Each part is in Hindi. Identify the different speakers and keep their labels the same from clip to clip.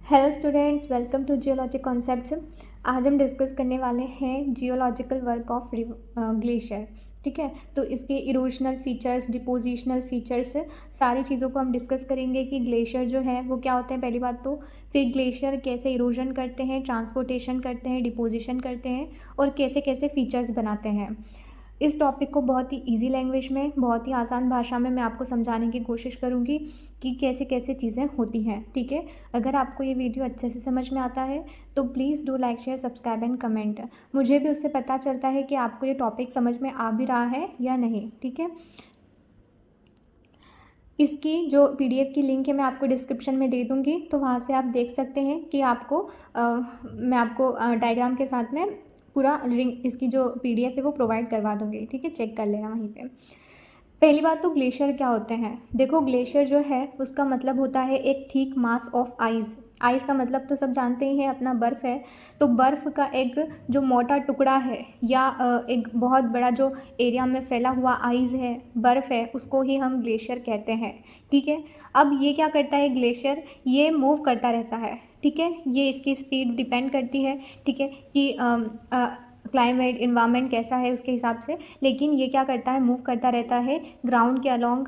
Speaker 1: Hello students, welcome to geology concepts. आज हम डिस्कस करने वाले हैं जियोलॉजिकल वर्क ऑफ ग्लेशियर। ठीक है, तो इसके इरोजनल फीचर्स, डिपोजिशनल फीचर्स, सारी चीज़ों को हम डिस्कस करेंगे कि ग्लेशियर जो है वो क्या होते हैं पहली बात तो, फिर ग्लेशियर कैसे इरोजन करते हैं, ट्रांसपोर्टेशन करते हैं, डिपोजिशन करते हैं और कैसे कैसे फीचर्स बनाते हैं। इस टॉपिक को बहुत ही इजी लैंग्वेज में, बहुत ही आसान भाषा में मैं आपको समझाने की कोशिश करूँगी कि कैसे कैसे चीज़ें होती हैं। ठीक है, अगर आपको ये वीडियो अच्छे से समझ में आता है तो please do like, share, subscribe and comment. मुझे भी उससे पता चलता है कि आपको ये टॉपिक समझ में आ भी रहा है या नहीं। ठीक है, इसकी जो पीडीएफ की लिंक है मैं आपको डिस्क्रिप्शन में दे दूँगी, तो वहाँ से आप देख सकते हैं कि मैं आपको डायग्राम के साथ में पूरा लिंक, इसकी जो पीडीएफ है वो प्रोवाइड करवा दूँगी। ठीक है, चेक कर लेना वहीं पे। पहली बात तो ग्लेशियर क्या होते हैं। देखो, ग्लेशियर जो है उसका मतलब होता है एक thick mass of ice. Ice का मतलब तो सब जानते ही हैं, अपना बर्फ़ है। तो बर्फ़ का एक जो मोटा टुकड़ा है या एक बहुत बड़ा जो एरिया में फैला हुआ आइस है, बर्फ़ है, उसको ही हम ग्लेशियर कहते हैं। ठीक है, अब ये क्या करता है ग्लेशियर, ये मूव करता रहता है। ठीक है, ये इसकी स्पीड डिपेंड करती है। ठीक है कि क्लाइमेट इन्वायरमेंट कैसा है उसके हिसाब से, लेकिन ये क्या करता है, मूव करता रहता है ग्राउंड के अलोंग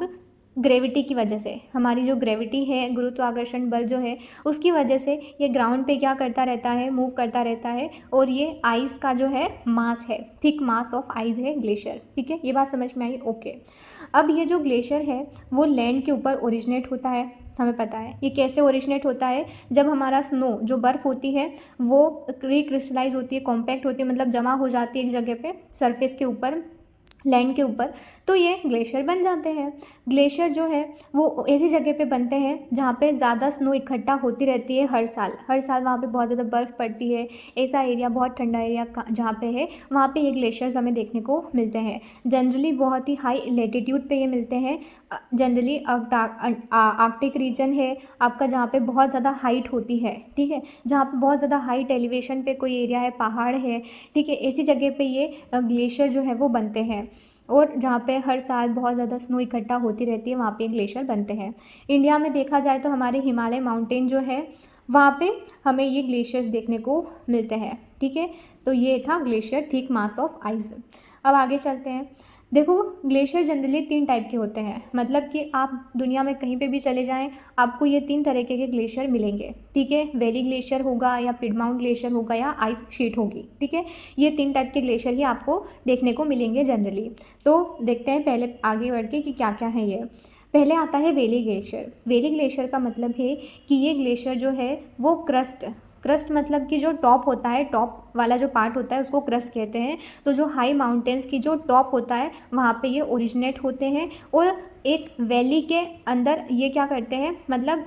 Speaker 1: ग्रेविटी की वजह से। हमारी जो ग्रेविटी है, गुरुत्वाकर्षण बल जो है, उसकी वजह से ये ग्राउंड पे क्या करता रहता है, मूव करता रहता है। और ये आइस का जो है मास है, थिक मास ऑफ आइस है ग्लेशियर। ठीक है, ये बात समझ में आई? ओके। अब ये जो ग्लेशियर है वो लैंड के ऊपर ओरिजिनेट होता है, हमें पता है। ये कैसे ओरिजिनेट होता है, जब हमारा स्नो जो बर्फ़ होती है वो रिक्रिस्टलाइज होती है, कॉम्पैक्ट होती है, मतलब जमा हो जाती है एक जगह पे सरफेस के ऊपर, लैंड के ऊपर, तो ये ग्लेशियर बन जाते हैं। ग्लेशियर जो है वो ऐसी जगह पे बनते हैं जहाँ पे ज़्यादा स्नो इकट्ठा होती रहती है हर साल। हर साल वहाँ पे बहुत ज़्यादा बर्फ़ पड़ती है। ऐसा एरिया, बहुत ठंडा एरिया जहाँ पे है, वहाँ पे ये ग्लेशियर्स हमें देखने को मिलते हैं। जनरली बहुत ही हाई लेटीट्यूड पे ये मिलते हैं। जनरली आर्कटिक रीजन है आपका, जहाँ पे बहुत ज़्यादा हाइट होती है। ठीक है, जहाँ पे बहुत ज़्यादा हाइट एलिवेशन पे कोई एरिया है, पहाड़ है। ठीक है, ऐसी जगह पे ये ग्लेशियर जो है वो बनते हैं। और जहाँ पे हर साल बहुत ज़्यादा स्नो इकट्ठा होती रहती है, वहाँ पे ग्लेशियर बनते हैं। इंडिया में देखा जाए तो हमारे हिमालय माउंटेन जो है वहाँ पे हमें ये ग्लेशियर्स देखने को मिलते हैं। ठीक है, तो ये था glacier, thick mass of ice. अब आगे चलते हैं। देखो, ग्लेशियर जनरली 3 टाइप के होते हैं, मतलब कि आप दुनिया में कहीं पे भी चले जाएं आपको ये 3 तरीके के ग्लेशियर मिलेंगे। ठीक है, वैली ग्लेशियर होगा या पिडमाउंट ग्लेशियर होगा या आइस शीट होगी। ठीक है, ये 3 टाइप के ग्लेशियर ही आपको देखने को मिलेंगे जनरली। तो देखते हैं पहले आगे बढ़ के कि क्या क्या है ये। पहले आता है वैली ग्लेशियर। वैली ग्लेशियर का मतलब है कि ये ग्लेशियर जो है वो क्रस्ट मतलब कि जो टॉप होता है, टॉप वाला जो पार्ट होता है उसको क्रस्ट कहते हैं। तो जो हाई माउंटेन्स की जो टॉप होता है वहाँ पे ये ओरिजिनेट होते हैं और एक वैली के अंदर ये क्या करते हैं, मतलब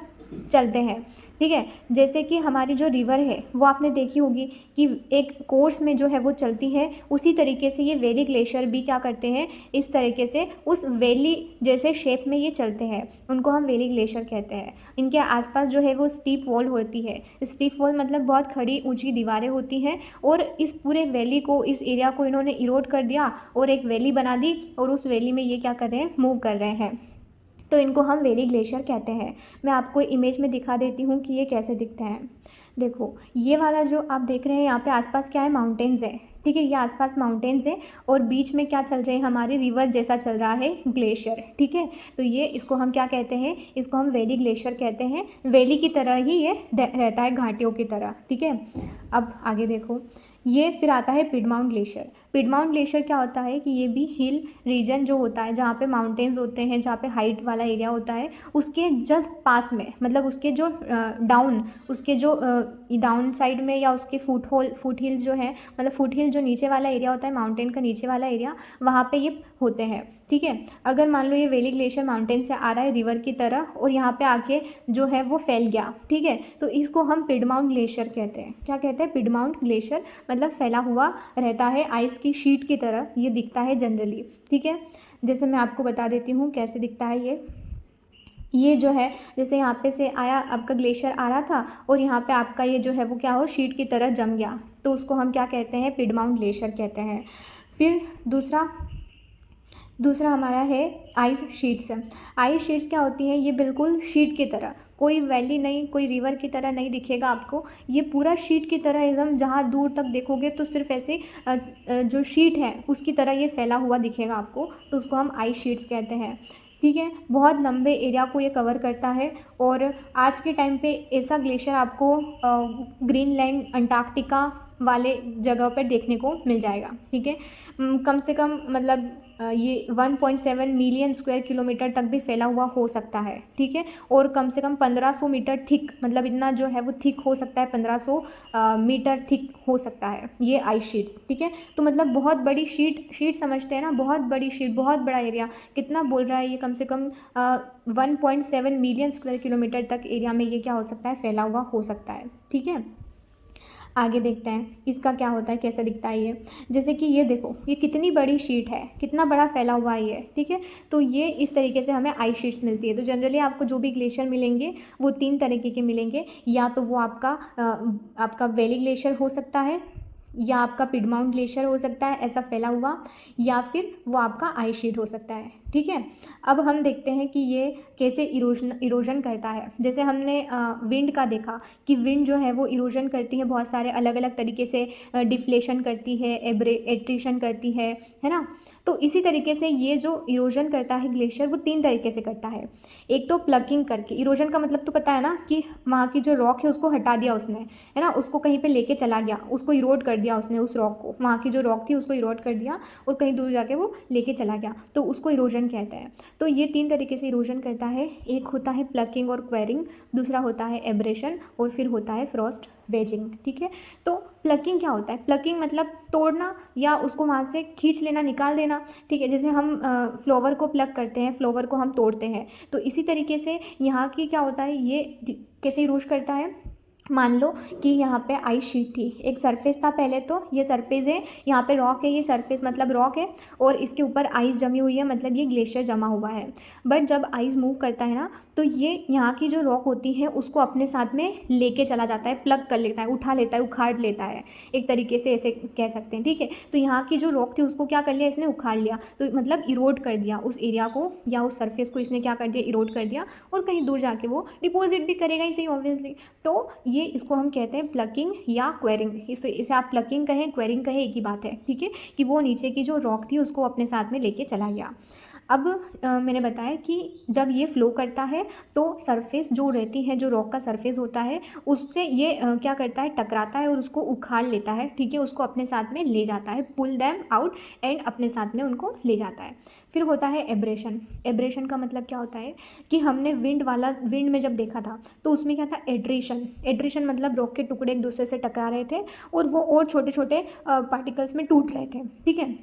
Speaker 1: चलते हैं। ठीक है, जैसे कि हमारी जो रिवर है वो आपने देखी होगी कि एक कोर्स में जो है वो चलती है, उसी तरीके से ये वैली ग्लेशियर भी क्या करते हैं, इस तरीके से उस वैली जैसे शेप में ये चलते हैं, उनको हम वैली ग्लेशियर कहते हैं। इनके आसपास जो है वो स्टीप वॉल होती है। स्टीप वॉल मतलब बहुत खड़ी ऊंची दीवारें होती हैं, और इस पूरे वैली को, इस एरिया को इन्होंने इरोड कर दिया और एक वैली बना दी, और उस वैली में ये क्या कर रहे हैं, मूव कर रहे हैं। तो इनको हम वैली ग्लेशियर कहते हैं। मैं आपको इमेज में दिखा देती हूँ कि ये कैसे दिखते हैं। देखो, ये वाला जो आप देख रहे हैं यहाँ पे आसपास क्या है, माउंटेन्स है। ठीक है, ये आसपास माउंटेन्स है और बीच में क्या चल रहे हैं, हमारी रिवर जैसा चल रहा है ग्लेशियर। ठीक है, तो ये इसको हम क्या कहते हैं, इसको हम वैली ग्लेशियर कहते हैं। वैली की तरह ही ये रहता है, घाटियों की तरह। ठीक है, अब आगे देखो, ये फिर आता है पिडमाउंट ग्लेशियर। पिडमाउंट ग्लेशियर क्या होता है कि ये भी हिल रीजन जो होता है, जहाँ पे माउंटेन्स होते हैं, जहाँ पे हाइट वाला एरिया होता है, उसके जस्ट पास में, मतलब उसके जो डाउन साइड में या उसके फुट हिल्स जो है, मतलब फुट हिल जो नीचे वाला एरिया होता है, माउंटेन का नीचे वाला एरिया, वहाँ पे ये होते हैं। ठीक है, अगर मान लो ये वैली ग्लेशियर माउंटेन से आ रहा है रिवर की तरह और यहाँ पे आके जो है वो फैल गया। ठीक है, तो इसको हम पिडमाउंट ग्लेशियर कहते हैं। क्या कहते हैं, पिडमाउंट ग्लेशियर, मतलब फैला हुआ रहता है आइस की शीट की तरह ये दिखता है जनरली। ठीक है, जैसे मैं आपको बता देती हूँ कैसे दिखता है ये जो है, जैसे यहाँ पे से आया आपका ग्लेशियर आ रहा था और यहाँ पे आपका ये जो है वो क्या हो, शीट की तरह जम गया, तो उसको हम क्या कहते हैं, पिडमाउंट ग्लेशियर कहते हैं। फिर दूसरा दूसरा हमारा है आइस शीट्स। आइस शीट्स क्या होती है, ये बिल्कुल शीट की तरह, कोई वैली नहीं, कोई रिवर की तरह नहीं दिखेगा आपको, ये पूरा शीट की तरह एकदम, जहाँ दूर तक देखोगे तो सिर्फ ऐसे जो शीट है उसकी तरह ये फैला हुआ दिखेगा आपको, तो उसको हम आइस शीट्स कहते हैं। ठीक है, बहुत लंबे एरिया को ये कवर करता है। और आज के टाइम पे ऐसा ग्लेशियर आपको ग्रीनलैंड, अंटार्कटिका वाले जगह पर देखने को मिल जाएगा। ठीक है, कम से कम मतलब ये 1.7 मिलियन स्क्वायर किलोमीटर तक भी फैला हुआ हो सकता है। ठीक है, और कम से कम 1500 मीटर थिक, मतलब इतना जो है वो थिक हो सकता है, 1500 मीटर थिक हो सकता है ये आइस शीट्स। ठीक है, तो मतलब बहुत बड़ी शीट समझते हैं ना, बहुत बड़ी शीट, बहुत बड़ा एरिया। कितना बोल रहा है ये, कम से कम 1.7 मिलियन स्क्वायर किलोमीटर तक एरिया में ये क्या हो सकता है, फैला हुआ हो सकता है। ठीक है, आगे देखते हैं इसका क्या होता है, कैसे दिखता है ये। जैसे कि ये देखो, ये कितनी बड़ी शीट है, कितना बड़ा फैला हुआ है ये। ठीक है, तो ये इस तरीके से हमें आइस शीट्स मिलती है। तो जनरली आपको जो भी ग्लेशियर मिलेंगे वो 3 तरीके के मिलेंगे, या तो वो आपका वैली ग्लेशियर हो सकता है, या आपका पिडमाउंट ग्लेशियर हो सकता है ऐसा फैला हुआ, या फिर वो आपका आइस शीट हो सकता है। ठीक है, अब हम देखते हैं कि ये कैसे इरोजन करता है। जैसे हमने विंड का देखा कि विंड जो है वो इरोजन करती है बहुत सारे अलग अलग तरीके से, डिफ्लेशन करती है, एट्रिशन करती है ना। तो इसी तरीके से ये जो इरोजन करता है ग्लेशियर, वो 3 तरीके से करता है। एक तो प्लकिंग करके, इरोजन का मतलब तो पता है ना कि वहाँ की जो रॉक है उसको हटा दिया उसने, है ना, उसको कहीं पे लेके चला गया, उसको इरोड कर दिया उसने, उस रॉक को, वहाँ की जो रॉक थी उसको इरोड कर दिया और कहीं दूर जाके वो लेके चला गया, तो उसको इरोजन कहते हैं। तो ये 3 तरीके से इरोजन करता है। एक होता है प्लकिंग और क्वेरिंग, दूसरा होता है एब्रेशन, और फिर होता है फ्रॉस्ट वेजिंग। ठीक है, तो प्लकिंग क्या होता है, प्लकिंग मतलब तोड़ना या उसको वहाँ से खींच लेना, निकाल देना। ठीक है, जैसे हम फ्लावर को प्लक करते हैं, फ्लावर को हम तोड़ते हैं, तो इसी तरीके से यहाँ की क्या होता है, ये कैसे इरोज करता है। मान लो कि यहाँ पे आइस शीट थी, एक सरफेस था पहले, तो ये सरफेस है, यहाँ पे रॉक है, ये सरफेस मतलब रॉक है, और इसके ऊपर आइस जमी हुई है, मतलब ये ग्लेशियर जमा हुआ है। बट जब आइस मूव करता है ना, तो ये यहाँ की जो रॉक होती है उसको अपने साथ में लेके चला जाता है, प्लग कर लेता है, उठा लेता है, उखाड़ लेता है, एक तरीके से ऐसे कह सकते हैं। ठीक है, तो यहाँ की जो रॉक थी उसको क्या कर लिया इसने, उखाड़ लिया, तो मतलब इरोड कर दिया उस एरिया को, या उस सरफेस को इसने क्या कर दिया, इरोड कर दिया, और कहीं दूर जाके वो डिपोजिट भी करेगा ही सही, ऑब्वियसली। तो ये इसको हम कहते हैं प्लकिंग या क्वेरिंग। इसे आप प्लकिंग कहें, क्वेरिंग कहें, एक ही बात है। ठीक है, कि वो नीचे की जो रॉक थी उसको अपने साथ में लेके चला गया। अब मैंने बताया कि जब ये फ्लो करता है तो सरफेस जो रहती है, जो रॉक का सरफेस होता है, उससे ये क्या करता है, टकराता है और उसको उखाड़ लेता है। ठीक है, उसको अपने साथ में ले जाता है, पुल दैम आउट, एंड अपने साथ में उनको ले जाता है। फिर होता है एब्रेशन। एब्रेशन का मतलब क्या होता है कि हमने विंड में जब देखा था तो उसमें क्या था, एड्रेशन। एड्रेशन मतलब रॉक के टुकड़े एक दूसरे से टकरा रहे थे और वो और छोटे छोटे पार्टिकल्स में टूट रहे थे। ठीक है,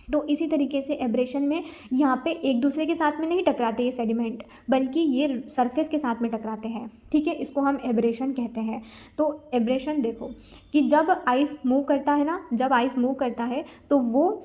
Speaker 1: तो इसी तरीके से एब्रेशन में यहाँ पे एक दूसरे के साथ में नहीं टकराते ये सेडिमेंट, बल्कि ये सरफेस के साथ में टकराते हैं। ठीक है, इसको हम एब्रेशन कहते हैं। तो एब्रेशन देखो कि जब आइस मूव करता है ना, जब आइस मूव करता है तो वो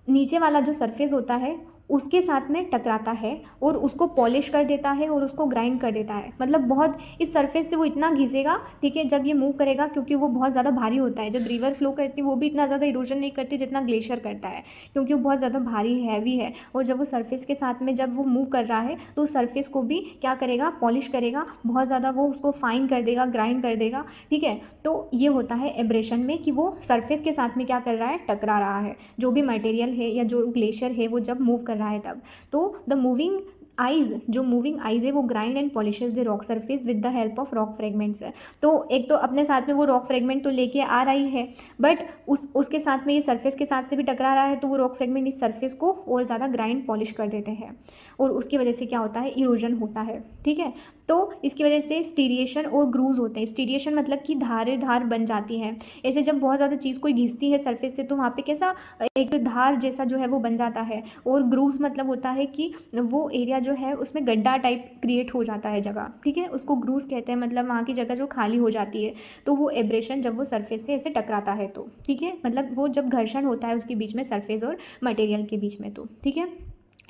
Speaker 1: नीचे वाला जो सरफेस होता है उसके साथ में टकराता है और उसको पॉलिश कर देता है और उसको ग्राइंड कर देता है। मतलब बहुत इस सरफेस से वो इतना घिसेगा, ठीक है, जब ये मूव करेगा, क्योंकि वो बहुत ज़्यादा भारी होता है। जब रिवर फ्लो करती है वो भी इतना ज़्यादा इरोजन नहीं करती जितना ग्लेशियर करता है, क्योंकि वो बहुत ज़्यादा भारी हैवी है। और जब वो सरफेस के साथ में जब वो मूव कर रहा है तो उस सरफेस को भी क्या करेगा, पॉलिश करेगा, बहुत ज़्यादा वो उसको फाइन कर देगा, ग्राइंड कर देगा। ठीक है, तो ये होता है एब्रेशन में कि वो सरफेस के साथ में क्या कर रहा है, टकरा रहा है। जो भी मटेरियल है या जो ग्लेशियर है वो जब मूव कर रहा है तब। तो द मूविंग आइज है वो grind and polishes the rock surface with the help of rock fragments है। तो एक तो अपने साथ में वो रॉक फ्रेगमेंट तो लेके आ रही है, बट उसके साथ में ये सरफेस के साथ से भी टकरा रहा है, तो वो रॉक फ्रेगमेंट इस सरफेस को और ज़्यादा ग्राइंड पॉलिश कर देते हैं और उसकी वजह से क्या होता है, इरोजन होता है। ठीक है, तो इसकी वजह से स्टीरिएशन और ग्रूव्स होते हैं। स्टीरिएशन मतलब कि धार बन जाती है। ऐसे जब बहुत ज़्यादा चीज़ कोई घिसती है सरफेस से तो वहाँ पे कैसा एक धार जैसा जो है वो बन जाता है। और ग्रूव्स मतलब होता है कि वो एरिया जो है उसमें गड्ढा टाइप क्रिएट हो जाता है जगह। ठीक है, उसको ग्रूव्स कहते हैं, मतलब वहाँ की जगह जो खाली हो जाती है। तो वो एब्रेशन जब वो सरफेस से ऐसे टकराता है तो, ठीक है, मतलब वो जब घर्षण होता है उसके बीच में, सरफेस और मटेरियल के बीच में, तो ठीक है,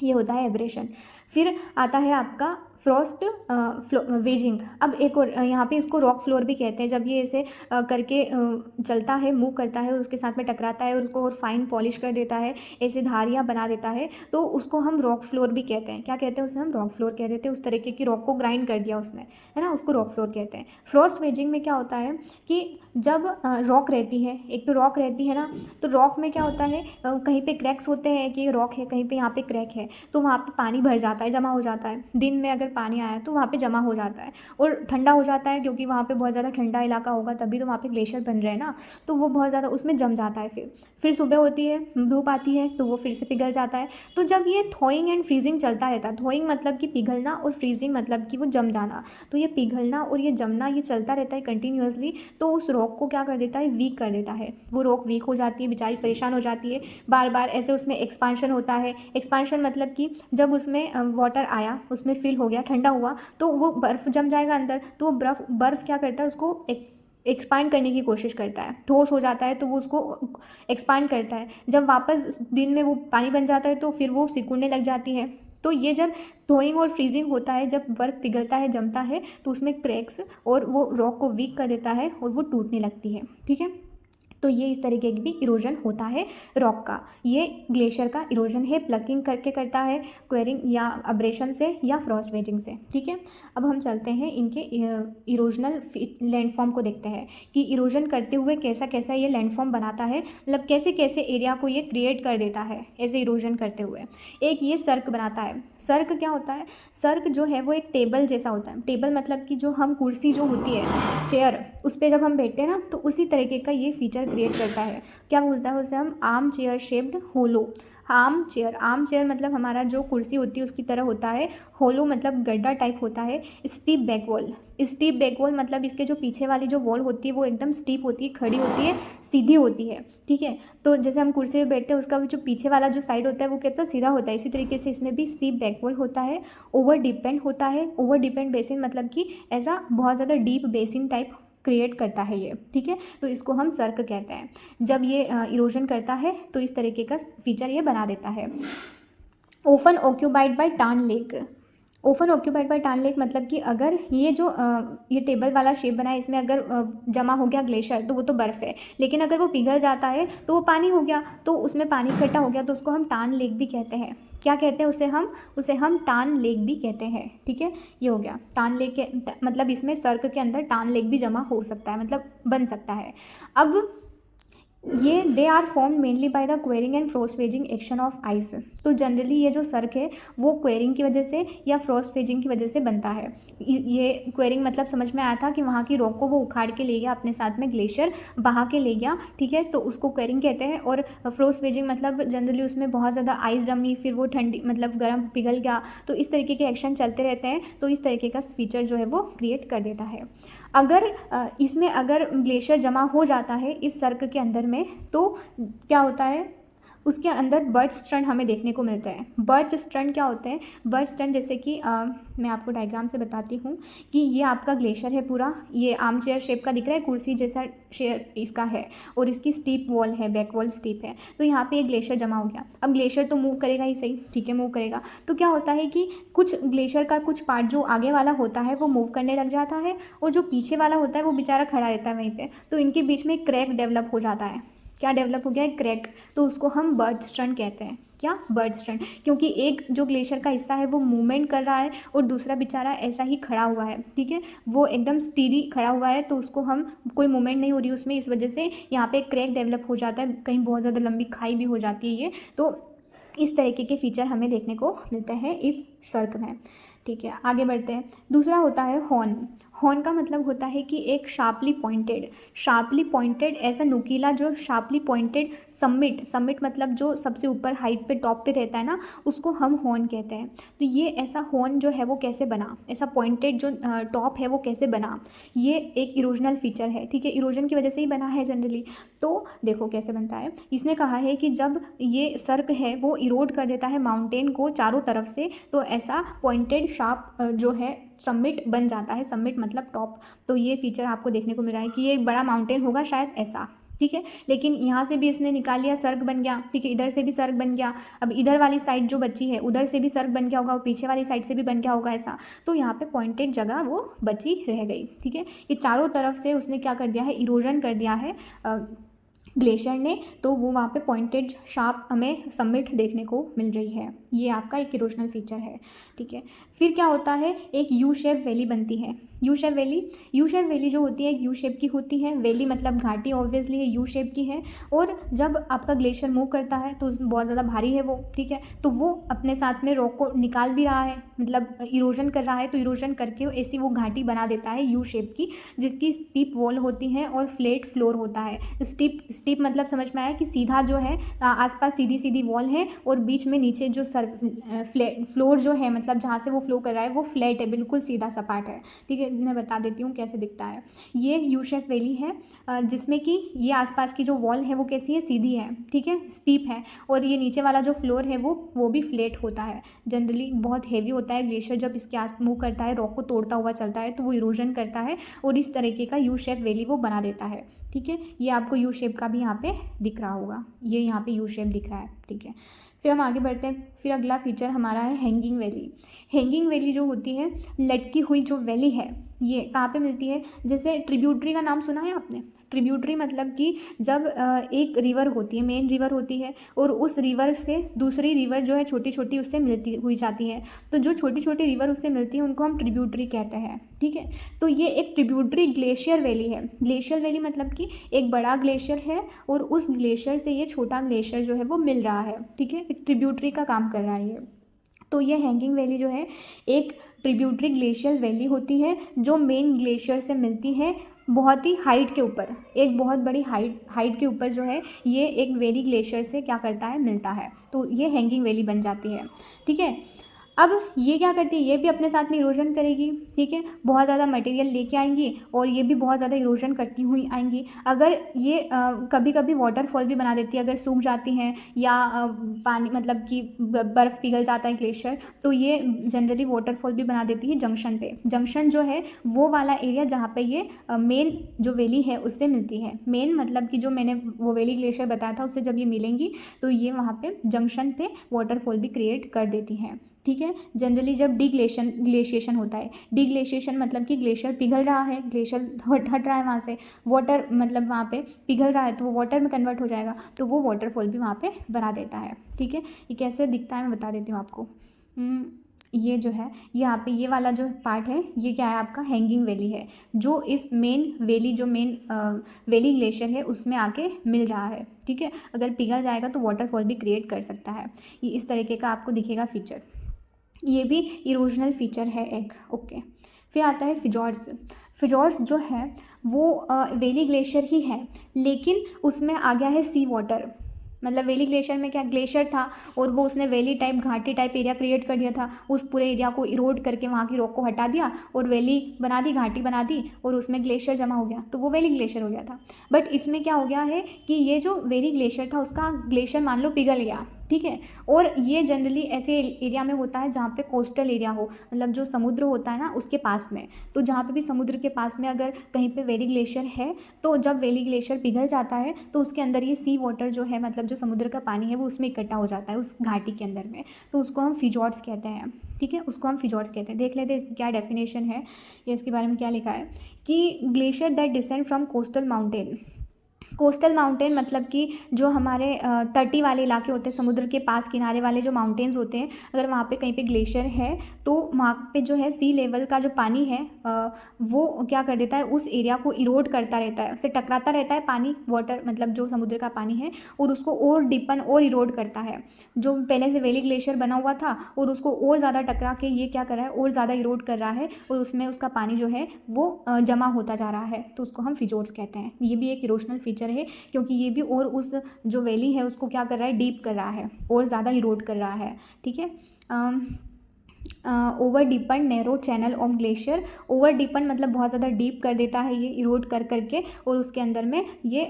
Speaker 1: ये होता है एब्रेशन। फिर आता है आपका फ्रॉस्ट वेजिंग। अब एक और यहाँ पे इसको रॉक फ्लोर भी कहते हैं। जब ये ऐसे करके चलता है, मूव करता है और उसके साथ में टकराता है और उसको और फाइन पॉलिश कर देता है, ऐसे धारियाँ बना देता है, तो उसको हम रॉक फ्लोर भी कहते हैं। क्या कहते हैं उसे? हम रॉक फ्लोर कह देते हैं। उस तरीके की रॉक को ग्राइंड कर दिया उसने, है ना, उसको रॉक फ्लोर कहते हैं। फ्रॉस्ट वेजिंग में क्या होता है कि जब रॉक रहती है, एक तो रॉक रहती है ना, तो रॉक में क्या होता है, कहीं पे क्रैक्स होते हैं कि रॉक है, कहीं पे यहाँ पे क्रैक है, तो वहाँ पे पानी भर जाता है, जमा हो जाता है। दिन में अगर पानी आया तो वहाँ पे जमा हो जाता है और ठंडा हो जाता है, क्योंकि वहाँ पे बहुत ज़्यादा ठंडा इलाका होगा, तभी तो वहाँ पे ग्लेशियर बन रहे हैं ना, तो वो बहुत ज़्यादा उसमें जम जाता है। फिर सुबह होती है, धूप आती है, तो वो फिर से पिघल जाता है। तो जब ये थॉइंग एंड फ्रीजिंग चलता रहता है, थॉइंग मतलब कि पिघलना और फ्रीजिंग मतलब कि वो जम जाना, तो ये पिघलना और ये जमना ये चलता रहता है कंटिन्यूअसली, तो उस रॉक को क्या कर देता है, वीक कर देता है। वो रॉक वीक हो जाती है, बेचारी परेशान हो जाती है, बार बार ऐसे उसमें एक्सपांशन होता है। एक्सपांशन मतलब कि जब उसमें वाटर आया, उसमें फिल हो गया, ठंडा हुआ, तो वो बर्फ़ जम जाएगा अंदर, तो वो बर्फ़ क्या करता है, उसको एक्सपांड करने की कोशिश करता है, ठोस हो जाता है तो वो उसको एक्सपांड करता है। जब वापस दिन में वो पानी बन जाता है तो फिर वो सिकुड़ने लग जाती है। तो ये जब थोइंग और फ्रीजिंग होता है, जब बर्फ़ पिघलता है, जमता है, तो उसमें क्रैक्स और वो रॉक को वीक कर देता है और वो टूटने लगती है। ठीक है, तो ये इस तरीके की भी इरोजन होता है रॉक का। ये ग्लेशियर का इरोजन है, प्लकिंग करके करता है, क्वेरिंग या अब्रेशन से या फ्रॉस्ट वेजिंग से। ठीक है, अब हम चलते हैं इनके इरोजनल लैंडफॉर्म को देखते हैं कि इरोजन करते हुए कैसा कैसा ये लैंडफॉर्म बनाता है, मतलब कैसे कैसे एरिया को ये क्रिएट कर देता है ऐसे इरोजन करते हुए। एक ये सर्क बनाता है। सर्क क्या होता है? सर्क जो है वो एक टेबल जैसा होता है। टेबल मतलब कि जो हम कुर्सी जो होती है, चेयर, उस पर जब हम बैठते हैं ना, तो उसी तरीके का ये फीचर क्रिएट करता है। क्या बोलता है उसे? हम आर्म चेयर शेप्ड होलो। आर्म चेयर मतलब हमारा जो कुर्सी होती है उसकी तरह होता है। होलो मतलब गड्ढा टाइप होता है। Steep back wall, steep back wall मतलब इसके जो पीछे वाली जो वॉल होती है वो एकदम स्टीप होती है, खड़ी होती है, सीधी होती है। ठीक है, तो जैसे हम कुर्सी पे बैठते हैं उसका जो पीछे वाला जो साइड होता है वो कैसा सीधा होता है, इसी तरीके से इसमें भी स्टीप बैक वॉल होता है। ओवर डिपेंड होता है। ओवर डिपेंड बेसिन मतलब कि ऐसा बहुत ज़्यादा डीप बेसिन टाइप क्रिएट करता है ये। ठीक है, तो इसको हम सर्क कहते हैं। जब ये इरोजन करता है तो इस तरीके का फीचर ये बना देता है। ओफन ऑक्यूपाइड बाय टान लेक। ओफन ऑक्यूपाइड बाय टान लेक मतलब कि अगर ये जो ये टेबल वाला शेप बना है, इसमें अगर जमा हो गया ग्लेशियर तो वो तो बर्फ़ है, लेकिन अगर वो पिघल जाता है तो वो पानी हो गया, तो उसमें पानी इकट्ठा हो गया, तो उसको हम टान लेक भी कहते हैं। क्या कहते हैं उसे हम टान लेक भी कहते हैं। ठीक है, ये हो गया टान लेक के मतलब इसमें सर्क के अंदर टान लेक भी जमा हो सकता है, मतलब बन सकता है। अब ये they are form mainly by the quarrying and frost wedging action of ice. तो जनरली ये जो सर्क है वो क्वेरिंग की वजह से या फ्रॉस्ट वेजिंग की वजह से बनता है। ये क्वेरिंग मतलब समझ में आया था कि वहाँ की रॉक को वो उखाड़ के ले गया, अपने साथ में ग्लेशियर बहा के ले गया। ठीक है, तो उसको क्वेरिंग कहते हैं। और फ्रॉस्ट वेजिंग मतलब जनरली उसमें बहुत ज़्यादा आइस जमी, फिर वो ठंडी मतलब गर्म पिघल गया, तो इस तरीके के एक्शन चलते रहते हैं, तो इस तरीके का फीचर जो है वो क्रिएट कर देता है। अगर इसमें अगर ग्लेशियर जमा हो जाता है इस सर्क के अंदर में, तो क्या होता है, उसके अंदर बर्च स्टैंड हमें देखने को मिलते हैं। बर्च स्टैंड क्या होते हैं? बर्च स्टैंड जैसे कि मैं आपको डायग्राम से बताती हूँ कि ये आपका ग्लेशियर है पूरा, ये आर्म चेयर शेप का दिख रहा है, कुर्सी जैसा शेयर इसका है, और इसकी स्टीप वॉल है, बैक वॉल स्टीप है। तो यहाँ पे एक ग्लेशियर जमा हो गया। अब ग्लेशियर तो मूव करेगा ही सही, ठीक है, मूव करेगा। तो क्या होता है कि कुछ ग्लेशियर का कुछ पार्ट जो आगे वाला होता है वो मूव करने लग जाता है, और जो पीछे वाला होता है वो बेचारा खड़ा रहता है वहीं पर। तो इनके बीच में क्रैक डेवलप हो जाता है। क्या डेवलप हो गया है? क्रैक। तो उसको हम बर्च स्टैंड कहते हैं। क्या? बर्च स्टैंड, क्योंकि एक जो ग्लेशियर का हिस्सा है वो मूवमेंट कर रहा है और दूसरा बेचारा ऐसा ही खड़ा हुआ है। ठीक है, वो एकदम स्टीडी खड़ा हुआ है, तो उसको हम कोई मूवमेंट नहीं हो रही उसमें, इस वजह से यहाँ पे क्रैक डेवलप हो जाता है, कहीं बहुत ज़्यादा लंबी खाई भी हो जाती है ये। तो इस तरीके के फीचर हमें देखने को मिलते हैं इस सर्क में। ठीक है, आगे बढ़ते हैं। दूसरा होता है हॉर्न। हॉर्न का मतलब होता है कि एक शार्पली पॉइंटेड ऐसा नुकीला जो शार्पली पॉइंटेड समिट मतलब जो सबसे ऊपर हाइट पे टॉप पे रहता है ना, उसको हम हॉर्न कहते हैं। तो ये ऐसा हॉर्न जो है वो कैसे बना, ऐसा पॉइंटेड जो टॉप है वो कैसे बना, ये एक इरोजनल फीचर है। ठीक है, इरोजन की वजह से ही बना है जनरली। तो देखो कैसे बनता है। इसने कहा है कि जब ये सर्क है वो इरोड कर देता है माउंटेन को चारों तरफ से, तो ऐसा पॉइंटेड शार्प जो है समिट बन जाता है। समिट मतलब टॉप। तो ये फीचर आपको देखने को मिल रहा है कि ये एक बड़ा माउंटेन होगा शायद, ऐसा। ठीक है। लेकिन यहाँ से भी इसने निकाल लिया, सर्ग बन गया, ठीक है, इधर से भी सर्ग बन गया। अब इधर वाली साइड जो बची है उधर से भी सर्ग बन गया होगा, और पीछे वाली साइड से भी बन गया होगा ऐसा। तो यहाँ पे पॉइंटेड जगह वो बची रह गई, ठीक है। ये चारों तरफ से उसने क्या कर दिया है, इरोजन कर दिया है ग्लेशियर ने, तो वो वहाँ पे पॉइंटेड शार्प हमें समिट देखने को मिल रही है। ये आपका एक इरोजनल फीचर है, ठीक है। फिर क्या होता है, एक यू शेप वैली बनती है। यू शेप वैली जो होती है यू शेप की होती है। वैली मतलब घाटी ऑब्वियसली है, यू शेप की है। और जब आपका ग्लेशियर मूव करता है तो उसमें बहुत ज़्यादा भारी है वो, ठीक है, तो वो अपने साथ में रॉक को निकाल भी रहा है, मतलब इरोजन कर रहा है। तो इरोजन करके ऐसी वो घाटी बना देता है यू शेप की, जिसकी स्टीप वॉल होती है और फ्लैट फ्लोर होता है। स्टीप मतलब समझ में आया कि सीधा जो है आसपास सीधी सीधी वॉल है, और बीच में नीचे जो फ्लोर जो है, मतलब जहाँ से वो फ्लो कर रहा है वो फ्लैट है, बिल्कुल सीधा सपाट है, ठीक है। मैं बता देती हूँ कैसे दिखता है। ये यू शेप वैली है, जिसमें कि ये आसपास की जो वॉल है वो कैसी है, सीधी है, ठीक है, स्टीप है। और ये नीचे वाला जो फ्लोर है वो भी फ्लैट होता है। जनरली बहुत हैवी होता है ग्लेशियर, जब इसके आस मूव करता है, रॉक को तोड़ता हुआ चलता है, तो वो इरोजन करता है और इस तरीके का यू शेप वैली वो बना देता है, ठीक है। ये आपको यू शेप का भी यहाँ पे दिख रहा होगा, ये यहाँ पे यू शेप दिख रहा है, ठीक है। फिर हम आगे बढ़ते हैं। फिर अगला फीचर हमारा है हैंगिंग वैली। हैंगिंग वैली जो होती है, लटकी हुई जो वैली है, ये कहाँ पे मिलती है, जैसे ट्रिब्यूटरी का नाम सुना है आपने। ट्रिब्यूटरी मतलब कि जब एक रिवर होती है, मेन रिवर होती है, और उस रिवर से दूसरी रिवर जो है छोटी छोटी उससे मिलती हुई जाती है, तो जो छोटी छोटी रिवर उससे मिलती है उनको हम ट्रिब्यूटरी कहते हैं, ठीक है। तो ये एक ट्रिब्यूटरी ग्लेशियर वैली है। ग्लेशियर वैली मतलब कि एक बड़ा ग्लेशियर है और उस ग्लेशियर से ये छोटा ग्लेशियर जो है वो मिल रहा है, ठीक है, एक ट्रिब्यूटरी का काम कर रहा है ये। तो ये हैंगिंग वैली जो है एक ट्रिब्यूटरी ग्लेशियर वैली होती है, जो मेन ग्लेशियर से मिलती है बहुत ही हाइट के ऊपर, एक बहुत बड़ी हाइट के ऊपर जो है ये एक वैली ग्लेशियर से क्या करता है, मिलता है। तो ये हैंगिंग वैली बन जाती है, ठीक है। अब ये क्या करती है, ये भी अपने साथ में इरोजन करेगी, ठीक है, बहुत ज़्यादा मटेरियल लेके आएंगी और ये भी बहुत ज़्यादा इरोजन करती हुई आएंगी। अगर ये कभी कभी वाटरफॉल भी बना देती है, अगर सूख जाती हैं या पानी मतलब कि बर्फ़ पिघल जाता है ग्लेशियर, तो ये जनरली वाटरफॉल भी बना देती है जंक्शन पे। जंक्शन जो है वो वाला एरिया जहाँ पे ये मेन जो वैली है उससे मिलती है। मेन मतलब कि जो मैंने वो वैली ग्लेशियर बताया था उससे जब ये मिलेंगी तो ये वहाँ पे जंक्शन पे वाटरफॉल भी क्रिएट कर देती हैं, ठीक है। जनरली जब ग्लेशिएशन होता है, डिग्लेशिएशन मतलब कि ग्लेशियर पिघल रहा है, ग्लेशियर हट रहा है वहाँ से, वाटर मतलब वहाँ पे पिघल रहा है तो वो वाटर में कन्वर्ट हो जाएगा, तो वो वाटरफॉल भी वहाँ पे बना देता है, ठीक है। ये कैसे दिखता है मैं बता देती हूँ आपको। ये जो है यहाँ पे ये वाला जो पार्ट है ये क्या है, आपका हैंगिंग वैली है, जो इस मेन वैली जो मेन वैली ग्लेशियर है उसमें आके मिल रहा है, ठीक है। अगर पिघल जाएगा तो वाटरफॉल भी क्रिएट कर सकता है। ये इस तरीके का आपको दिखेगा फीचर, ये भी इरोजनल फीचर है एक, ओके। फिर आता है फिजॉर्ड्स। फिजॉर्ड्स जो है वो वैली ग्लेशियर ही है, लेकिन उसमें आ गया है सी वाटर। मतलब वैली ग्लेशियर में क्या ग्लेशियर था और वो उसने वैली टाइप घाटी टाइप एरिया क्रिएट कर दिया था, उस पूरे एरिया को इरोड करके वहाँ की रॉक को हटा दिया और वैली बना दी, घाटी बना दी, और उसमें ग्लेशियर जमा हो गया, तो वो वैली ग्लेशियर हो गया था। बट इसमें क्या हो गया है कि ये जो वैली ग्लेशियर था उसका ग्लेशियर मान लो पिघल गया, ठीक है। और ये जनरली ऐसे एरिया में होता है जहाँ पे कोस्टल एरिया हो, मतलब जो समुद्र होता है ना उसके पास में। तो जहाँ पे भी समुद्र के पास में अगर कहीं पे वैली ग्लेशियर है, तो जब वैली ग्लेशियर पिघल जाता है तो उसके अंदर ये सी वाटर जो है, मतलब जो समुद्र का पानी है वो उसमें इकट्ठा हो जाता है उस घाटी के अंदर में, तो उसको हम फिजॉर्ड्स कहते हैं, ठीक है, उसको हम फिजॉर्ड्स कहते हैं। देख लेते हैं इसकी क्या डेफिनेशन है या इसके बारे में क्या लिखा है कि glacier that descend from coastal mountain. Coastal mountain मतलब कि जो हमारे तटी वाले इलाके होते हैं, समुद्र के पास किनारे वाले जो माउंटेन्स होते हैं, अगर वहाँ पे कहीं पे ग्लेशियर है तो वहाँ पे जो है सी लेवल का जो पानी है वो क्या कर देता है, उस एरिया को इरोड करता रहता है, उससे टकराता रहता है पानी, वाटर मतलब जो समुद्र का पानी है, और उसको और डीपन और इरोड करता है। जो पहले से वैली ग्लेशियर बना हुआ था और उसको और ज़्यादा टकरा के ये क्या कर रहा है, और ज़्यादा इरोड कर रहा है, और उसमें उसका पानी जो है वो जमा होता जा रहा है, तो उसको हम फिजॉर्ड्स कहते हैं। ये भी एक इरोजनल फीचर है, क्योंकि ये भी और उस जो वैली है उसको क्या कर रहा है, डीप कर रहा है और ज़्यादा इरोड कर रहा है, ठीक है। Over deepen narrow channel of glacier. Over deepen मतलब बहुत ज़्यादा डीप कर देता है ये इरोड कर करके, और उसके अंदर में ये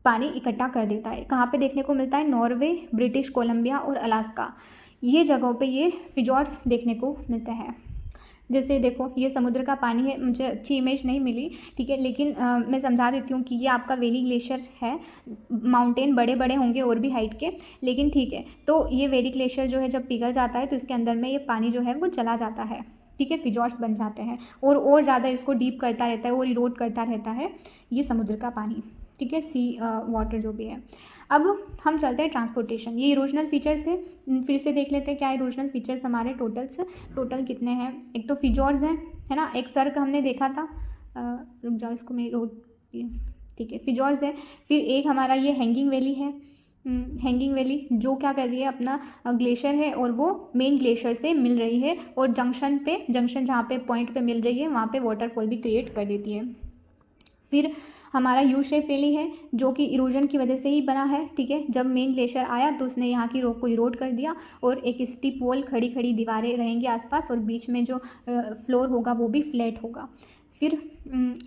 Speaker 1: पानी इकट्ठा कर देता है। कहाँ पे देखने को मिलता है, नॉर्वे, ब्रिटिश कोलंबिया और अलास्का, ये जगहों पे ये फिजॉर्ड्स देखने को मिलते हैं। जैसे देखो ये समुद्र का पानी है, मुझे अच्छी इमेज नहीं मिली, ठीक है, लेकिन मैं समझा देती हूँ कि ये आपका वेली ग्लेशियर है। माउंटेन बड़े बड़े होंगे और भी हाइट के, लेकिन ठीक है। तो ये वेली ग्लेशियर जो है जब पिघल जाता है तो इसके अंदर में ये पानी जो है वो चला जाता है, ठीक है, फिजॉर्स बन जाते हैं और ज़्यादा इसको डीप करता रहता है और इरोड करता रहता है ये समुद्र का पानी, ठीक है, सी वाटर जो भी है। अब हम चलते हैं ट्रांसपोर्टेशन। ये इरोजनल फीचर्स थे, फिर से देख लेते हैं क्या इरोजनल फीचर्स हमारे टोटल कितने हैं। एक तो फिजॉर्स हैं, है ना, एक सर्क हमने देखा था, रुक जाओ इसको मैं ठीक है, फिजॉर्स है। फिर एक हमारा ये हैंगिंग वैली है, हैंगिंग वैली जो क्या कर रही है, अपना ग्लेशियर है और वो मेन ग्लेशियर से मिल रही है और जंक्शन जहाँ पे पॉइंट पे मिल रही है वहाँ पे वाटरफॉल भी क्रिएट कर देती है। फिर हमारा यू शेप वैली है जो कि इरोजन की वजह से ही बना है, ठीक है। जब मेन ग्लेशियर आया तो उसने यहाँ की रॉक को इरोड कर दिया और एक स्टीप वॉल, खड़ी खड़ी दीवारें रहेंगी आसपास और बीच में जो फ्लोर होगा वो भी फ्लैट होगा। फिर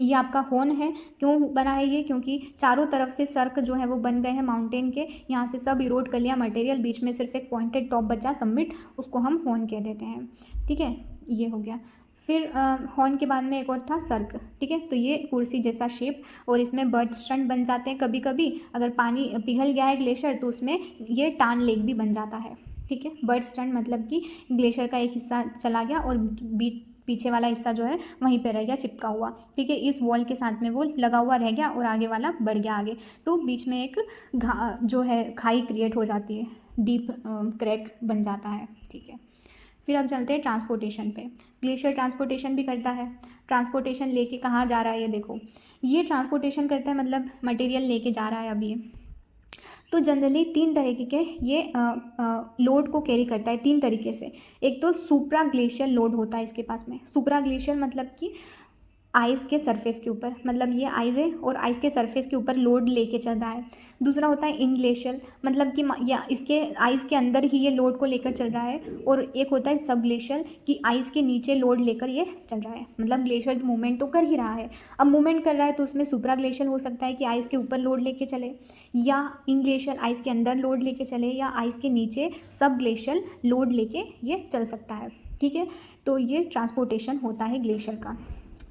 Speaker 1: ये आपका हॉर्न है, क्यों बना है ये, क्योंकि चारों तरफ से सर्क जो है वो बन गए हैं माउंटेन के, यहाँ से सब इरोड कर लिया मटेरियल, बीच में सिर्फ एक पॉइंटेड टॉप बचा समिट, उसको हम हॉर्न कह देते हैं, ठीक है, ये हो गया। फिर हॉर्न के बाद में एक और था सर्क, ठीक है। तो ये कुर्सी जैसा शेप और इसमें बर्ड स्टंट बन जाते हैं कभी कभी, अगर पानी पिघल गया है ग्लेशियर तो उसमें ये टान लेक भी बन जाता है, ठीक है। बर्ड स्टंट मतलब कि ग्लेशियर का एक हिस्सा चला गया और पीछे वाला हिस्सा जो है वहीं पे रह गया चिपका हुआ, ठीक है, इस वॉल के साथ में वो लगा हुआ रह गया और आगे वाला बढ़ गया आगे, तो बीच में एक जो है खाई क्रिएट हो जाती है, डीप क्रैक बन जाता है, ठीक है। फिर अब चलते हैं ट्रांसपोर्टेशन पे। ग्लेशियर ट्रांसपोर्टेशन भी करता है। ट्रांसपोर्टेशन लेके कहाँ जा रहा है ये देखो, ये ट्रांसपोर्टेशन करता है मतलब मटेरियल लेके जा रहा है अब ये। तो जनरली 3 तरीके के ये लोड को कैरी करता है 3 तरीके से। एक तो सुप्रा ग्लेशियर लोड होता है इसके पास में। सुप्रा ग्लेशियर मतलब कि आइस के सरफेस के ऊपर, मतलब ये आइस है और आइस के सरफेस के ऊपर लोड लेके चल रहा है। दूसरा होता है इन ग्लेशियल, मतलब कि या इसके आइस के अंदर ही ये लोड को लेकर चल रहा है। और एक होता है सब ग्लेशियल कि आइस के नीचे लोड लेकर ये चल रहा है, मतलब ग्लेशियर मूवमेंट तो कर ही रहा है। अब मूवमेंट कर रहा है तो उसमें सुप्रा ग्लेशियल हो सकता है कि आइस के ऊपर लोड लेके चले, या इन ग्लेशियल आइस के अंदर लोड लेके चले, या आइस के नीचे सब ग्लेशियल लोड लेके ये चल सकता है, ठीक है। तो ये ट्रांसपोर्टेशन होता है ग्लेशियर का।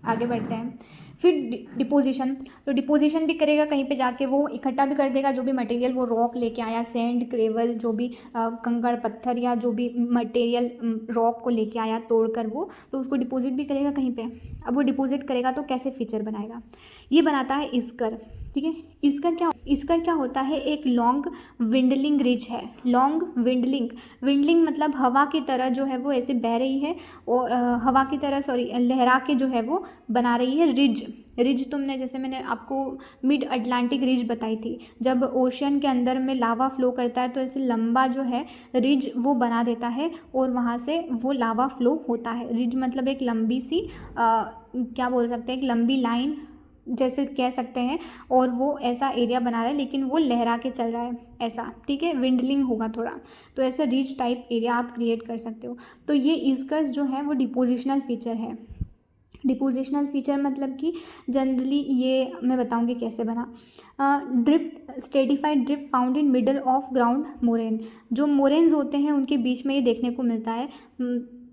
Speaker 1: आगे बढ़ते हैं। फिर डिपोजिशन, तो डिपोजिशन भी करेगा कहीं पे जाके, वो इकट्ठा भी कर देगा जो भी मटेरियल वो रॉक लेके आया, सैंड, ग्रेवल, जो भी कंकड़ पत्थर या जो भी मटेरियल रॉक को लेके आया तोड़कर वो, तो उसको डिपॉजिट भी करेगा कहीं पे। अब वो डिपॉजिट करेगा तो कैसे फीचर बनाएगा, ये बनाता है इस्कर, ठीक है। इसकर क्या होता है, एक लॉन्ग विंडलिंग रिज है। लॉन्ग विंडलिंग मतलब हवा की तरह जो है वो ऐसे बह रही है और हवा की तरह लहरा के जो है वो बना रही है रिज तुमने, जैसे मैंने आपको मिड अटलांटिक रिज बताई थी, जब ओशियन के अंदर में लावा फ्लो करता है तो ऐसे लंबा जो है रिज वो बना देता है और वहाँ से वो लावा फ्लो होता है। रिज मतलब एक लंबी सी क्या बोल सकते हैं, एक लंबी लाइन जैसे कह सकते हैं, और वो ऐसा एरिया बना रहा है लेकिन वो लहरा के चल रहा है ऐसा, ठीक है, विंडलिंग होगा थोड़ा, तो ऐसे रिज टाइप एरिया आप क्रिएट कर सकते हो। तो ये इस्कर्स जो है वो डिपोजिशनल फीचर है। डिपोजिशनल फीचर मतलब कि जनरली ये मैं बताऊंगी कैसे बना। Drift, stratified drift found in middle of ground moraine, जो मोरेन्स होते हैं उनके बीच में ये देखने को मिलता है।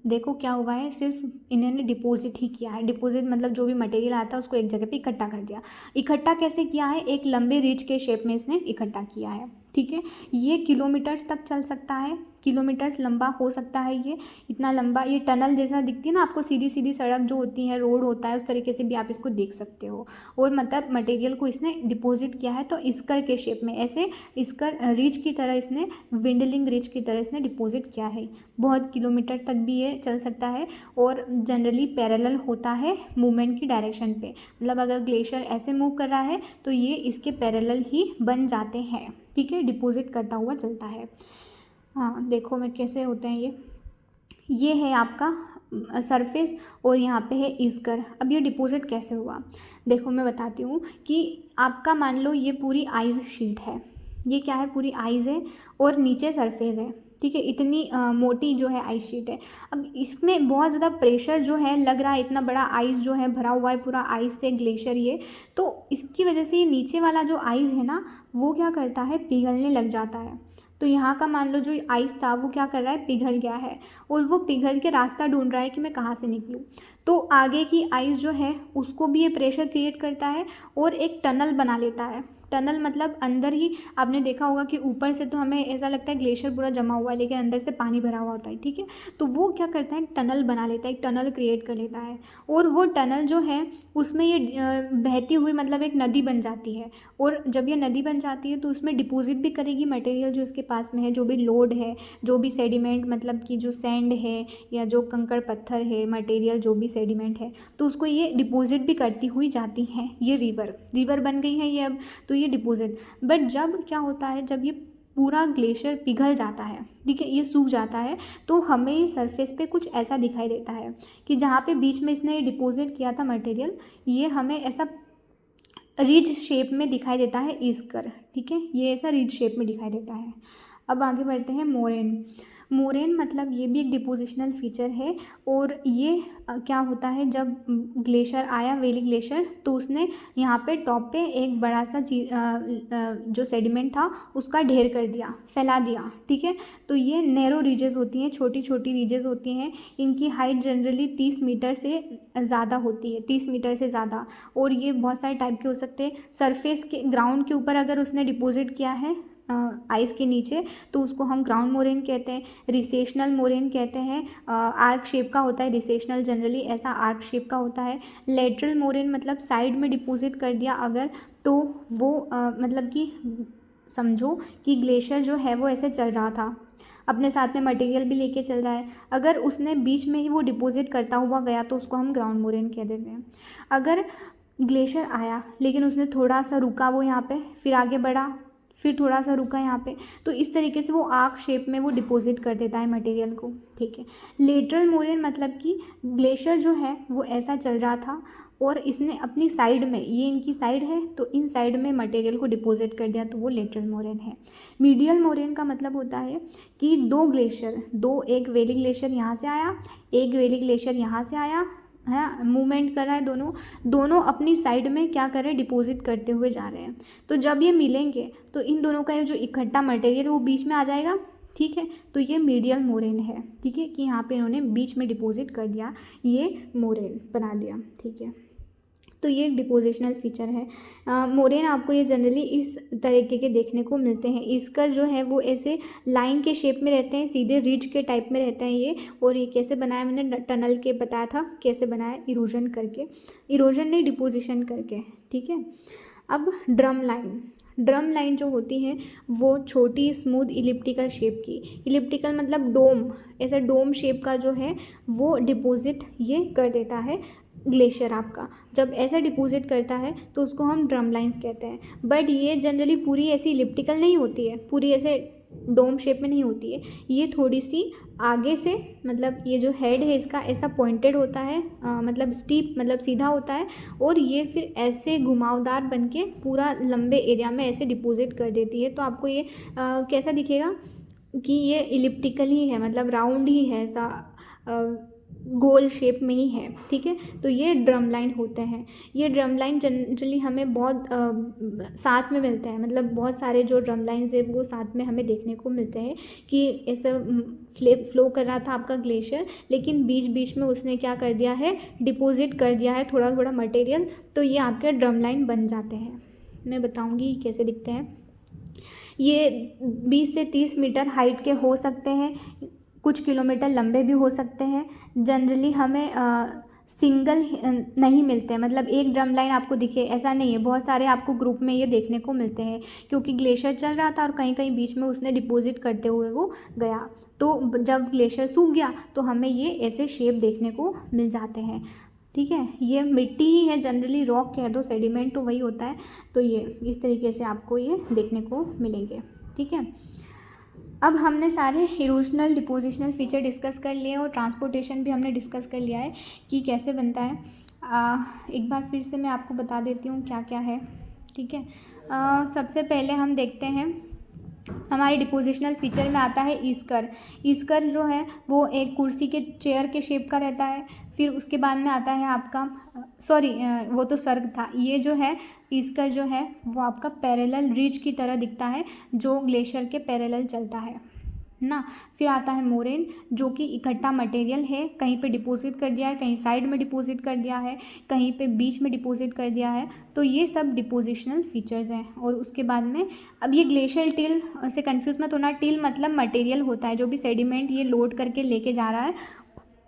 Speaker 1: देखो क्या हुआ है, सिर्फ इन्होंने डिपॉजिट ही किया है। डिपॉजिट मतलब जो भी मटेरियल आता है उसको एक जगह पे इकट्ठा कर दिया। इकट्ठा कैसे किया है, एक लंबे रिज के शेप में इसने इकट्ठा किया है, ठीक है। ये किलोमीटर्स तक चल सकता है, किलोमीटर्स लंबा हो सकता है ये, इतना लंबा। ये टनल जैसा दिखती है ना आपको, सीधी सीधी सड़क जो होती है, रोड होता है, उस तरीके से भी आप इसको देख सकते हो। और मतलब मटेरियल को इसने डिपॉजिट किया है तो इस्कर के शेप में, ऐसे इस्कर रिज की तरह इसने, विंडलिंग रिज की तरह इसने डिपॉजिट किया है। बहुत किलोमीटर तक भी ये चल सकता है और जनरली पैरेलल होता है मूवमेंट की डायरेक्शन पे, मतलब अगर ग्लेशियर ऐसे मूव कर रहा है तो ये इसके पैरेलल ही बन जाते हैं, ठीक है, डिपॉजिट करता हुआ चलता है। हाँ देखो मैं कैसे होते हैं ये है आपका सरफेस और यहाँ पे है इस्कर। अब ये डिपॉजिट कैसे हुआ, देखो मैं बताती हूँ कि आपका मान लो ये पूरी आइस शीट है, ये क्या है, पूरी आइस है और नीचे सरफेस है, ठीक है, इतनी मोटी जो है आइस शीट है। अब इसमें बहुत ज़्यादा प्रेशर जो है लग रहा है, इतना बड़ा आइस जो है भरा हुआ है पूरा आइस से ग्लेशियर ये, तो इसकी वजह से ये नीचे वाला जो आइस है ना वो क्या करता है, पिघलने लग जाता है। तो यहाँ का मान लो जो आइस था वो क्या कर रहा है, पिघल गया है, और वो पिघल के रास्ता ढूंढ रहा है कि मैं कहाँ से निकलूँ। तो आगे की आइस जो है उसको भी ये प्रेशर क्रिएट करता है और एक टनल बना लेता है। टनल मतलब अंदर ही, आपने देखा होगा कि ऊपर से तो हमें ऐसा लगता है ग्लेशियर पूरा जमा हुआ है, लेकिन अंदर से पानी भरा हुआ होता है, ठीक है। तो वो क्या करता है, एक टनल बना लेता है, एक टनल क्रिएट कर लेता है, और वो टनल जो है उसमें ये बहती हुई मतलब एक नदी बन जाती है। और जब ये नदी बन जाती है तो उसमें डिपॉजिट भी करेगी मटेरियल जो इसके पास में है, जो भी लोड है, जो भी सेडिमेंट मतलब कि जो सैंड है या जो कंकड़ पत्थर है, मटेरियल जो भी सेडिमेंट है, तो उसको ये डिपॉजिट भी करती हुई जाती हैं। ये रिवर बन गई है ये अब, तो ये डिपॉजिट। बट जब क्या होता है, जब ये पूरा ग्लेशियर पिघल जाता है, ठीक है, ये सूख जाता है, तो हमें सरफेस पे कुछ ऐसा दिखाई देता है कि जहाँ पे बीच में इसने डिपॉजिट किया था मटेरियल, ये हमें ऐसा रिज शेप में दिखाई देता है ईस्कर, ठीक है, ये ऐसा रिज शेप में दिखाई देता है। अब आगे बढ़ते हैं मोरेन। मोरेन मतलब ये भी एक डिपोजिशनल फीचर है, और ये क्या होता है, जब ग्लेशियर आया, वेली ग्लेशियर, तो उसने यहाँ पे टॉप पे एक बड़ा सा जो सेडिमेंट था उसका ढेर कर दिया, फैला दिया, ठीक है। तो ये नैरो रीजेस होती हैं, छोटी छोटी रीजेस होती हैं, इनकी हाइट जनरली 30 मीटर से ज़्यादा होती है, 30 मीटर से ज़्यादा, और ये बहुत सारे टाइप के हो सकते हैं। सरफेस के ग्राउंड के ऊपर अगर उसने डिपॉजिट किया है आइस के नीचे, तो उसको हम ग्राउंड मोरेन कहते हैं। रिसेशनल मोरेन कहते हैं, आर्क शेप का होता है, रिसेशनल जनरली ऐसा आर्क शेप का होता है। लेटरल मोरेन मतलब साइड में डिपॉजिट कर दिया अगर, तो वो मतलब कि समझो कि ग्लेशियर जो है वो ऐसे चल रहा था, अपने साथ में मटेरियल भी लेके चल रहा है, अगर उसने बीच में ही वो डिपॉजिट करता हुआ गया तो उसको हम ग्राउंड मोरेन कह देते हैं। अगर ग्लेशियर आया लेकिन उसने थोड़ा सा रुका वो यहाँ पे, फिर आगे बढ़ा, फिर थोड़ा सा रुका यहाँ पे, तो इस तरीके से वो आर्क शेप में वो डिपॉजिट कर देता है मटेरियल को, ठीक है। लेटरल मोरेन मतलब कि ग्लेशियर जो है वो ऐसा चल रहा था और इसने अपनी साइड में, ये इनकी साइड है, तो इन साइड में मटेरियल को डिपॉजिट कर दिया, तो वो लेटरल मोरेन है। मीडियल मोरेन का मतलब होता है कि दो ग्लेशियर, एक वेली ग्लेशियर यहाँ से आया, एक वेली ग्लेशियर यहाँ से आया, है, मूवमेंट कर रहा है, दोनों अपनी साइड में क्या कर रहे हैं, डिपॉजिट करते हुए जा रहे हैं। तो जब ये मिलेंगे तो इन दोनों का ये जो इकट्ठा मटेरियल वो बीच में आ जाएगा, ठीक है। तो ये मीडियल मोरेन है, ठीक है, कि यहाँ पे इन्होंने बीच में डिपॉजिट कर दिया, ये मोरेन बना दिया, ठीक है। तो ये एक डिपोजिशनल फीचर है। मोरेन आपको ये जनरली इस तरीके के देखने को मिलते हैं। ईस्कर जो है वो ऐसे लाइन के शेप में रहते हैं, सीधे रिज के टाइप में रहते हैं ये। और ये कैसे बनाया, मैंने टनल के बताया था कैसे बनाया, इरोजन करके, इरोजन नहीं डिपोजिशन करके, ठीक है। अब ड्रम लाइन जो होती है वो छोटी स्मूथ इलिप्टिकल शेप की, इलिप्टिकल मतलब डोम, ऐसा डोम शेप का जो है वो डिपॉजिट ये कर देता है ग्लेशियर आपका। जब ऐसा डिपॉजिट करता है तो उसको हम ड्रम लाइंस कहते हैं। बट ये जनरली पूरी ऐसी इलिप्टिकल नहीं होती है, पूरी ऐसे डोम शेप में नहीं होती है, ये थोड़ी सी आगे से, मतलब ये जो हेड है इसका ऐसा पॉइंटेड होता है, मतलब स्टीप मतलब सीधा होता है, और ये फिर ऐसे घुमावदार बन के पूरा लंबे एरिया में ऐसे डिपॉजिट कर देती है। तो आपको ये कैसा दिखेगा कि ये इलिप्टिकल ही है, मतलब राउंड ही है, ऐसा गोल शेप में ही है, ठीक है। तो ये ड्रम लाइन होते हैं। ये ड्रम लाइन जनरली हमें बहुत साथ में मिलते हैं, मतलब बहुत सारे जो ड्रम लाइन्स है वो साथ में हमें देखने को मिलते हैं कि ऐसा फ्लो कर रहा था आपका ग्लेशियर, लेकिन बीच बीच में उसने क्या कर दिया है, डिपॉजिट कर दिया है थोड़ा थोड़ा मटेरियल, तो ये आपके ड्रम लाइन बन जाते हैं। मैं बताऊँगी कैसे दिखते हैं। ये 20 से 30 मीटर हाइट के हो सकते हैं, कुछ किलोमीटर लंबे भी हो सकते हैं। जनरली हमें सिंगल नहीं मिलते हैं, मतलब एक ड्रम लाइन आपको दिखे ऐसा नहीं है, बहुत सारे आपको ग्रुप में ये देखने को मिलते हैं, क्योंकि ग्लेशियर चल रहा था और कहीं कहीं बीच में उसने डिपॉजिट करते हुए वो गया। तो जब ग्लेशियर सूख गया तो हमें ये ऐसे शेप देखने को मिल जाते हैं, ठीक है। ये मिट्टी ही है, जनरली रॉक कह दो, सेडिमेंट तो वही होता है। तो ये इस तरीके से आपको ये देखने को मिलेंगे, ठीक है। अब हमने सारे इरोजनल डिपोजिशनल फीचर डिस्कस कर लिए और ट्रांसपोर्टेशन भी हमने डिस्कस कर लिया है कि कैसे बनता है। एक बार फिर से मैं आपको बता देती हूँ क्या क्या है, ठीक है। सबसे पहले हम देखते हैं हमारे डिपोजिशनल फीचर में आता है ईस्कर। ईस्कर जो है वो एक कुर्सी के चेयर के शेप का रहता है। फिर उसके बाद में आता है आपका सॉरी वो तो सर्ग था। ये जो है ईस्कर जो है वो आपका पैरेलल रिज की तरह दिखता है जो ग्लेशियर के पैरेलल चलता है ना। फिर आता है मोरेन जो कि इकट्ठा मटेरियल है, कहीं पे डिपॉजिट कर दिया है, कहीं साइड में डिपॉजिट कर दिया है, कहीं पे बीच में डिपॉजिट कर दिया है। तो ये सब डिपोजिशनल फीचर्स हैं। और उसके बाद में अब ये ग्लेशियल टिल से कंफ्यूज मत होना। टिल मतलब मटेरियल होता है, जो भी सेडिमेंट ये लोड करके लेके जा रहा है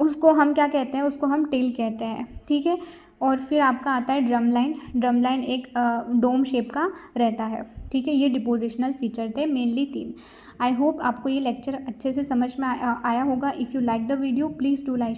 Speaker 1: उसको हम क्या कहते हैं, उसको हम टिल कहते हैं, ठीक है। और फिर आपका आता है ड्रम लाइन। ड्रम लाइन एक डोम शेप का रहता है, ठीक है। ये डिपोजिशनल फीचर थे मेनली 3। आई होप आपको ये लेक्चर अच्छे से समझ में आया होगा। If you like the video please do like.